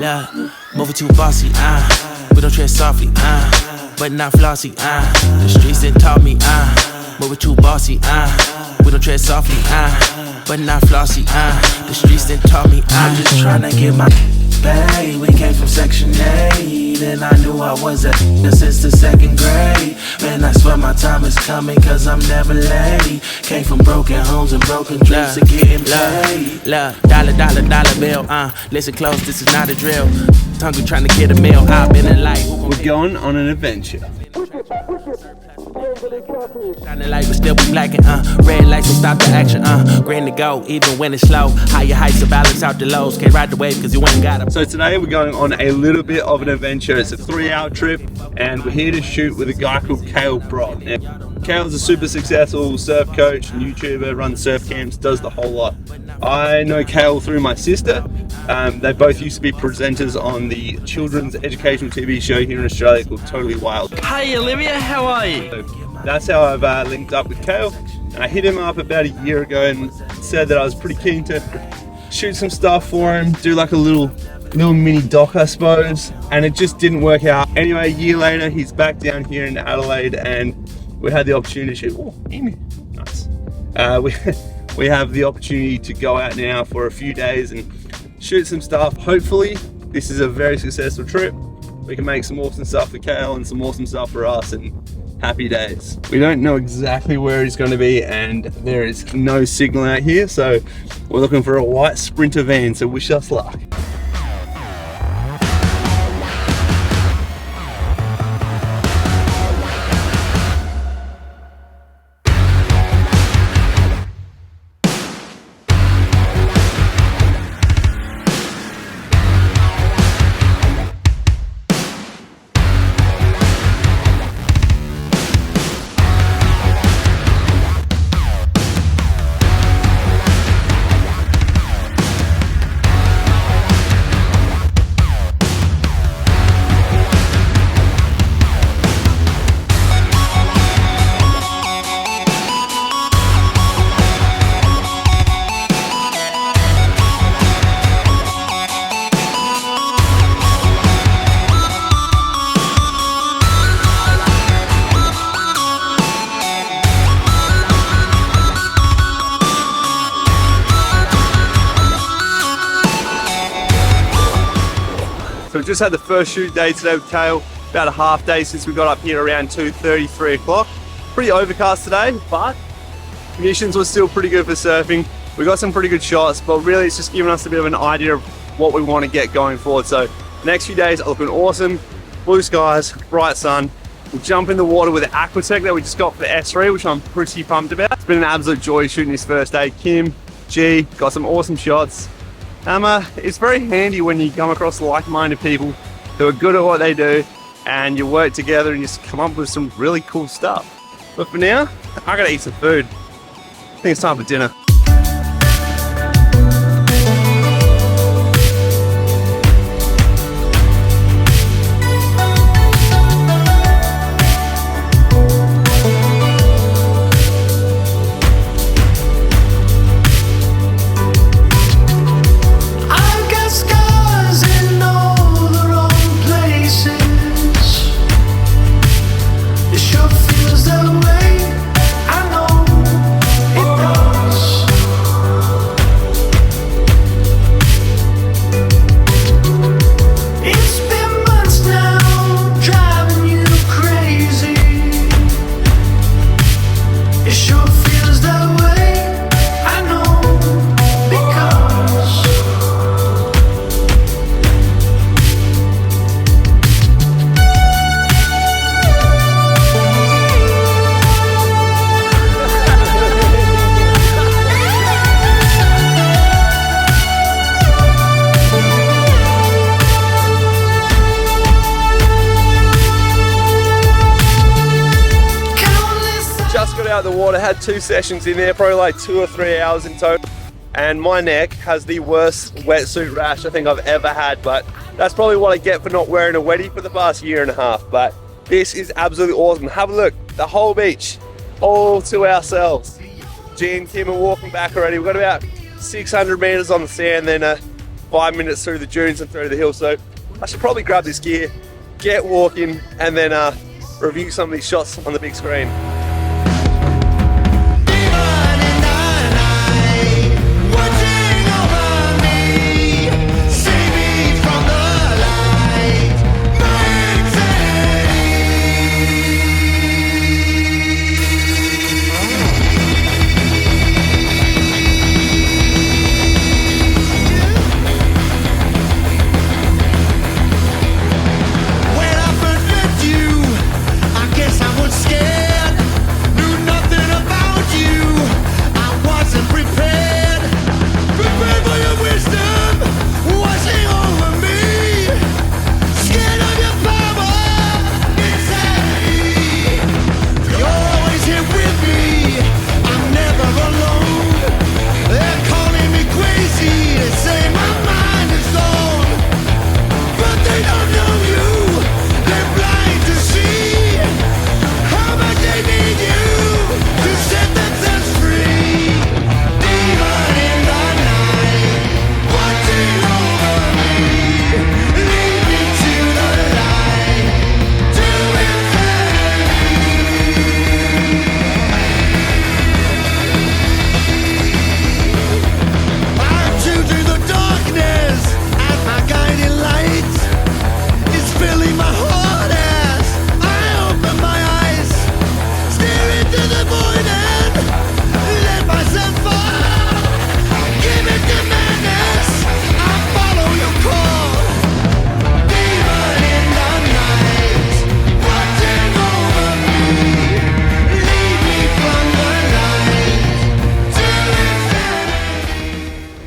Look, moving too bossy, we don't tread softly, but not flossy, the streets done taught me, moving too bossy, we don't tread softly, but not flossy, the streets done taught me, I'm just tryna get my pay. We came from Section 8, and I knew I was a since the 2nd grade. Man, I swear my time is coming, cause I'm never late. Came from broken homes and broken dreams to getting paid. Look, dollar bill, listen close, this is not a drill. Hungry trying to get a meal, I've been in life. We're going on an adventure. Shining light but still be blacking, red lights will stop the action, green to go, even when it's slow. Higher heights to balance out the lows, can't ride the wave cause you ain't got it. So today we're going on a little bit of an adventure. It's a 3-hour trip and we're here to shoot with a guy called Kale Brock. Now, Kale's a super successful surf coach and YouTuber, runs surf camps, does the whole lot. I know Kale through my sister. They both used to be presenters on the children's educational TV show here in Australia called Totally Wild. Hey Olivia, how are you? So that's how I've linked up with Kale. And I hit him up about a year ago and said that I was pretty keen to shoot some stuff for him, do like a little mini doc I suppose, and it just didn't work out. Anyway, a year later he's back down here in Adelaide and we had the opportunity to shoot. Oh, Amy, nice. We have the opportunity to go out now for a few days and shoot some stuff. Hopefully this is a very successful trip. We can make some awesome stuff for Kale and some awesome stuff for us, and happy days. We don't know exactly where he's going to be and there is no signal out here, so we're looking for a white Sprinter van, so wish us luck. So we just had the first shoot day today with Kale, about a half day since we got up here around 2:30, 3 o'clock. Pretty overcast today, but conditions were still pretty good for surfing. We got some pretty good shots, but really it's just giving us a bit of an idea of what we want to get going forward. So the next few days are looking awesome. Blue skies, bright sun. We'll jump in the water with the Aquatech that we just got for the S3, which I'm pretty pumped about. It's been an absolute joy shooting this first day. Kim, G, got some awesome shots. It's very handy when you come across like-minded people who are good at what they do and you work together and you just come up with some really cool stuff. But for now, I gotta eat some food. I think it's time for dinner. Out the water, had 2 sessions in there, probably like 2 or 3 hours in total, and my neck has the worst wetsuit rash I think I've ever had, but that's probably what I get for not wearing a wettie for the past 1.5 years. But this is absolutely awesome. Have a look, the whole beach all to ourselves. G and Kim are walking back already. We've got about 600 meters on the sand, then a 5 minutes through the dunes and through the hill. So I should probably grab this gear, get walking, and then review some of these shots on the big screen.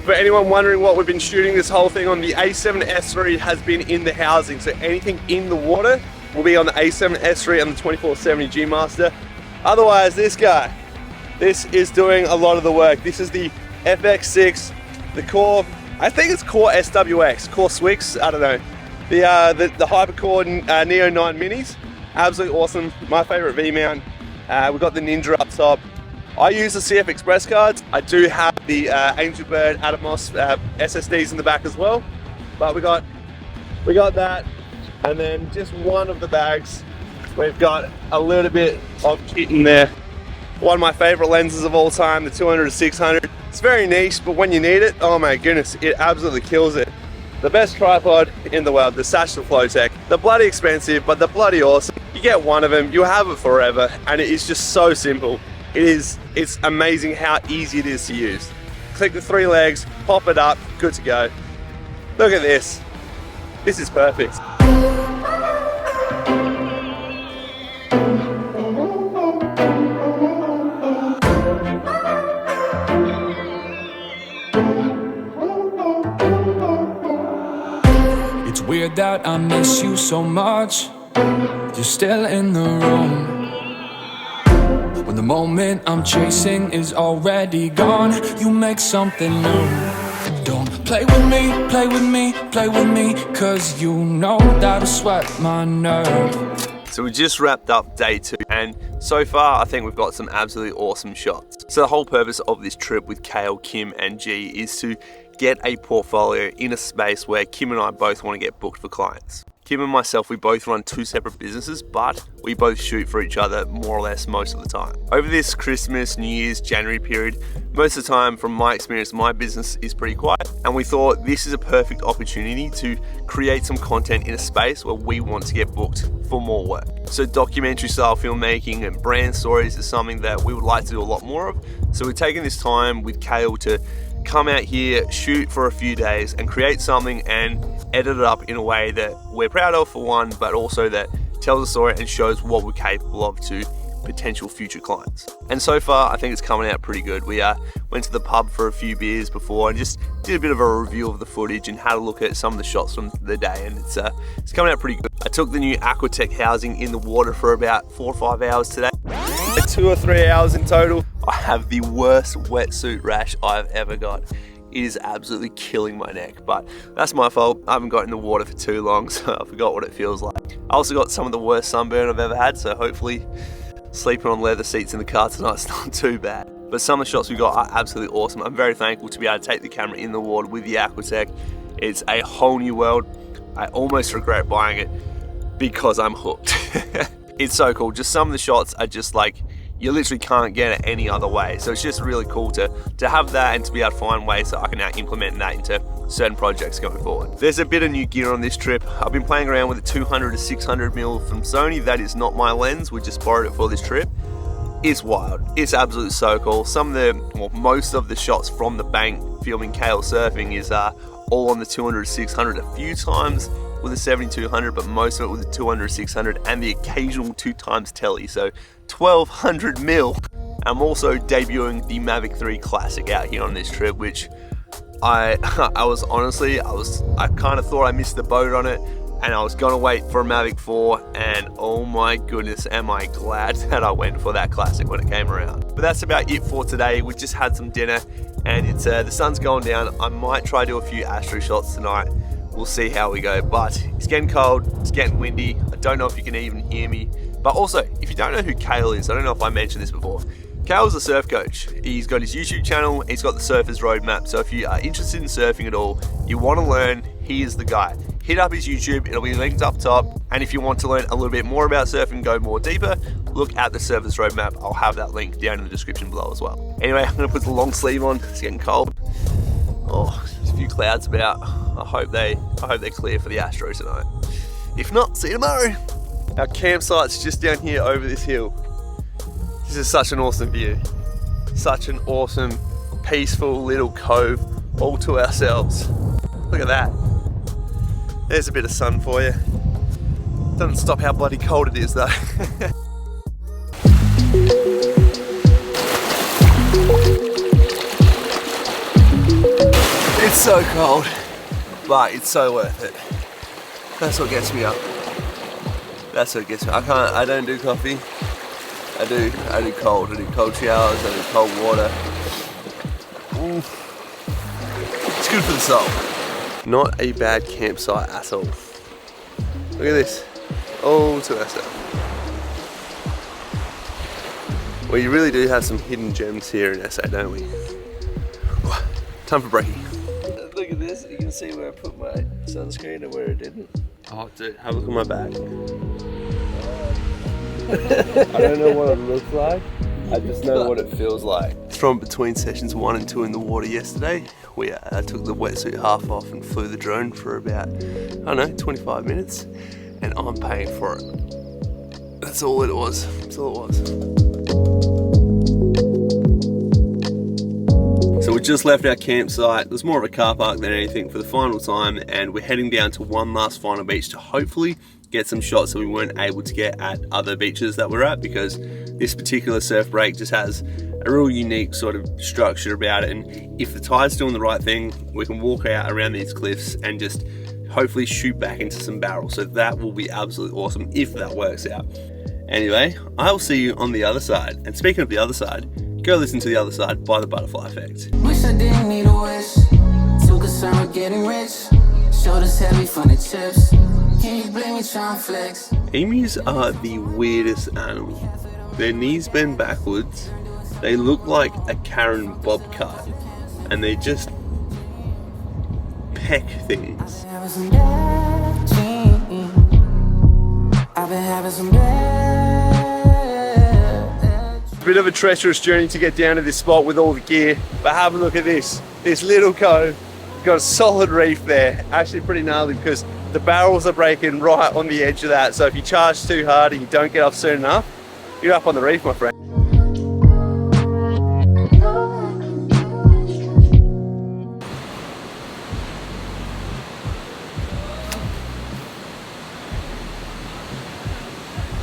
For anyone wondering what we've been shooting this whole thing on, the A7S3 has been in the housing. So anything in the water will be on the A7S3 and the 2470 G Master. Otherwise, this guy, this is doing a lot of the work. This is the FX6, the Core, I think it's Core SWX, Core Swix, I don't know. The Hypercore Neo 9 Minis, absolutely awesome. My favorite V-mount. We've got the Ninja up top. I use the CF Express cards. I do have the Angelbird Atomos SSDs in the back as well. But we got that, and then just one of the bags, we've got a little bit of kit in there. One of my favorite lenses of all time, the 200-600. It's very niche, but when you need it, oh my goodness, it absolutely kills it. The best tripod in the world, the Satchel Flowtech. They're bloody expensive, but they're bloody awesome. You get one of them, you have it forever, and it is just so simple. It's amazing how easy it is to use. Click the 3 legs, pop it up, good to go. Look at this. This is perfect. It's weird that I miss you so much. You're still in the room. When the moment I'm chasing is already gone, you make something new. Don't play with me, play with me, play with me, cause you know that'll sweat my nerve. So we just wrapped up day 2, and so far I think we've got some absolutely awesome shots. So the whole purpose of this trip with Kale, Kim and G is to get a portfolio in a space where Kim and I both want to get booked for clients. Kim and myself, we both run 2 separate businesses, but we both shoot for each other more or less most of the time. Over this Christmas, New Year's, January period, most of the time, from my experience, my business is pretty quiet, and we thought this is a perfect opportunity to create some content in a space where we want to get booked for more work. So documentary style filmmaking and brand stories is something that we would like to do a lot more of. So we're taking this time with Kale to come out here, shoot for a few days and create something and edit it up in a way that we're proud of, for one, but also that tells a story and shows what we're capable of to potential future clients. And so far, I think it's coming out pretty good. We went to the pub for a few beers before and just did a bit of a review of the footage and had a look at some of the shots from the day, and it's coming out pretty good. I took the new Aquatech housing in the water for about 4 or 5 hours today. 2 or 3 hours in total. I have the worst wetsuit rash I've ever got. It is absolutely killing my neck, but that's my fault. I haven't got in the water for too long, so I forgot what it feels like. I also got some of the worst sunburn I've ever had, so hopefully sleeping on leather seats in the car tonight's not too bad. But some of the shots we got are absolutely awesome. I'm very thankful to be able to take the camera in the water with the Aquatech, It's a whole new world. I almost regret buying it because I'm hooked. It's so cool. Just some of the shots are just like, you literally can't get it any other way. So it's just really cool to have that and to be able to find ways that I can now implement that into certain projects going forward. There's a bit of new gear on this trip. I've been playing around with a 200 to 600mm from Sony. That is not my lens. We just borrowed it for this trip. It's wild. It's absolutely so cool. Most of the shots from the bank filming Kale surfing is all on the 200 to 600, a few times with a 7200, but most of it with the 200 to 600 and the occasional 2x telly. So 1200mm. I'm also debuting the Mavic 3 Classic out here on this trip, which I kind of thought I missed the boat on it, and I was gonna wait for a Mavic 4, and oh my goodness, am I glad that I went for that Classic when it came around. But that's about it for today. We just had some dinner, and it's the sun's going down. I might try to do a few astro shots tonight. We'll see how we go, but it's getting cold, it's getting windy. I don't know if you can even hear me. But also, if you don't know who Kale is, I don't know if I mentioned this before, Kale's a surf coach. He's got his YouTube channel, he's got the Surfer's Roadmap. So if you are interested in surfing at all, you want to learn, he is the guy. Hit up his YouTube, it'll be linked up top. And if you want to learn a little bit more about surfing, go more deeper, look at the Surfer's Roadmap. I'll have that link down in the description below as well. Anyway, I'm gonna put the long sleeve on, it's getting cold. Oh, there's a few clouds about. I hope they're clear for the Astro tonight. If not, see you tomorrow. Our campsite's just down here over this hill. This is such an awesome view. Such an awesome, peaceful little cove all to ourselves. Look at that. There's a bit of sun for you. Doesn't stop how bloody cold it is though. It's so cold, but it's so worth it. That's what gets me up. That's what gets me. I don't do coffee. I do cold. I do cold showers. I do cold water. Ooh. It's good for the soul. Not a bad campsite at all. Look at this. All to ourselves. We really do have some hidden gems here in SA, don't we? Time for breaking. Look at this. You can see where I put my sunscreen and where I didn't. Oh, dude, have a look at my bag. I don't know what it looks like, I just know what it feels like. From between sessions 1 and 2 in the water yesterday, we took the wetsuit half off and flew the drone for about, I don't know, 25 minutes, and I'm paying for it. That's all it was. That's all it was. So we just left our campsite. It was more of a car park than anything for the final time, and we're heading down to one last final beach to hopefully get some shots that we weren't able to get at other beaches that we're at, because this particular surf break just has a real unique sort of structure about it, and if the tide's doing the right thing, we can walk out around these cliffs and just hopefully shoot back into some barrels. So that will be absolutely awesome if that works out. Anyway, I will see you on the other side. And speaking of the other side, go listen to The Other Side by The Butterfly Effect. Wish I didn't need a wish. Too concerned with getting rich. Shoulders heavy from the chips. Can you blame me trying flex? Emus are the weirdest animal. Their knees bend backwards. They look like a Karen bobcat, and they just peck things. Bit of a treacherous journey to get down to this spot with all the gear, but have a look at this little cove. Got a solid reef there, actually pretty gnarly because the barrels are breaking right on the edge of that, so if you charge too hard and you don't get off soon enough, you're up on the reef, my friend.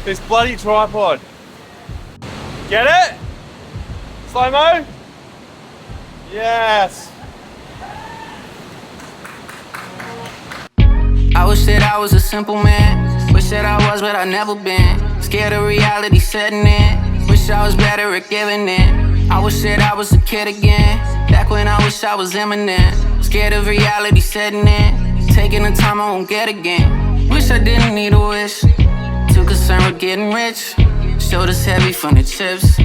This bloody tripod. Get it? Slow-mo? Yes. I wish that I was a simple man. Wish that I was, but I never been. Scared of reality setting in. Wish I was better at giving in. I wish that I was a kid again. Back when I wish I was Eminem. Scared of reality setting in. Taking the time I won't get again. Wish I didn't need a wish. Too concerned with getting rich. Shoulders heavy from the chips.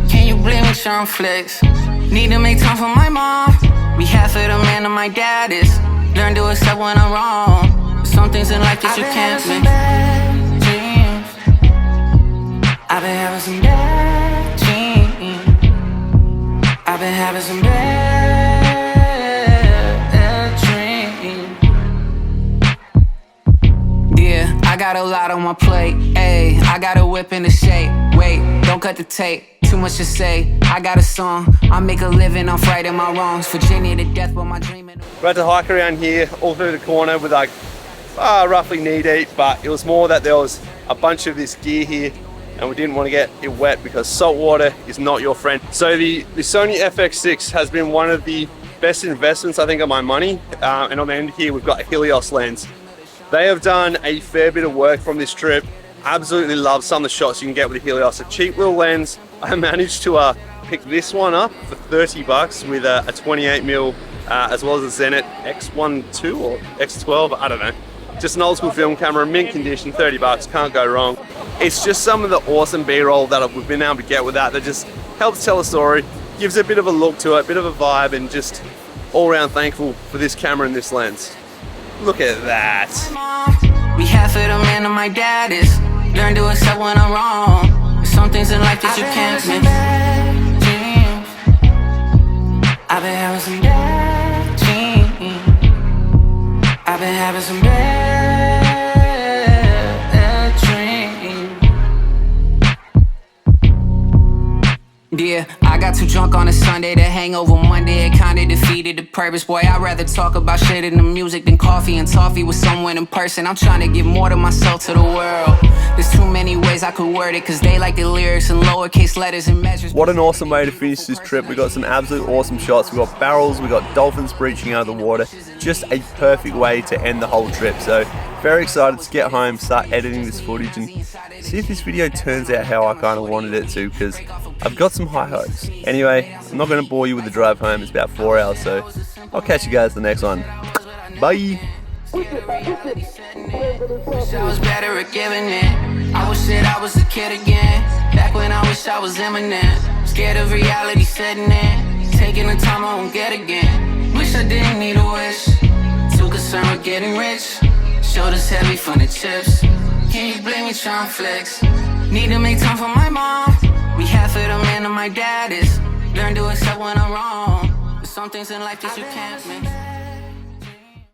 Can you blame me trying flex? Need to make time for my mom. Be half of the man that my dad is. Learn to accept when I'm wrong. Some things in life that you can't make. I've been having some bad dreams. I've been having some bad dreams. Yeah, I got a lot on my plate. Ayy, I got a whip in the shape. Wait, don't cut the tape. Too much to say. I got a song. I make a living off righting my wrongs. Virginia to death, but my dream. We had to hike around here all through the corner with like roughly knee deep, but it was more that there was a bunch of this gear here and we didn't want to get it wet because salt water is not your friend. So the Sony FX6 has been one of the best investments, I think, of my money. And on the end here, we've got a Helios lens. They have done a fair bit of work from this trip. Absolutely love some of the shots you can get with the Helios. A cheap little lens. I managed to pick this one up for 30 bucks with a 28mm as well as a Zenit X12 or X12, I don't know. Just an old school film camera, mint condition, 30 bucks, can't go wrong. It's just some of the awesome B-roll that we've been able to get with that just helps tell a story, gives a bit of a look to it, a bit of a vibe, and just all around thankful for this camera and this lens. Look at that. We half of the man of my dad is. Learn to accept when I'm wrong. There's some things in life that you can't miss. I've been having some bad dreams. I've been having some bad dreams. Yeah, I got too drunk on a Sunday, the hangover Monday, it kinda defeated the purpose. Boy, I'd rather talk about shit in the music than coffee and toffee with someone in person. I'm trying to give more to myself to the world. There's too many ways I could word it, cause they like the lyrics in lowercase letters and measures. What an awesome way to finish this trip. We got some absolute awesome shots. We got barrels, we got dolphins breaching out of the water. Just a perfect way to end the whole trip. So very excited to get home, start editing this footage and see if this video turns out how I kind of wanted it to, because I've got some high hopes. Anyway, I'm not going to bore you with the drive home. It's about 4 hours, so I'll catch you guys the next one. Bye. Wish I was better at giving it. I wish that I was a kid again. Back when I wish I was Eminem. Scared of reality setting in. Taking the time I won't get again. Wish I didn't need a wish. Too concerned with getting rich. Shoulders heavy from the chips. Can you blame me trying flex? Need to make time for my mom. We half of the man of my dad is. Learn to accept when I'm wrong. There's some things in life that you can't make.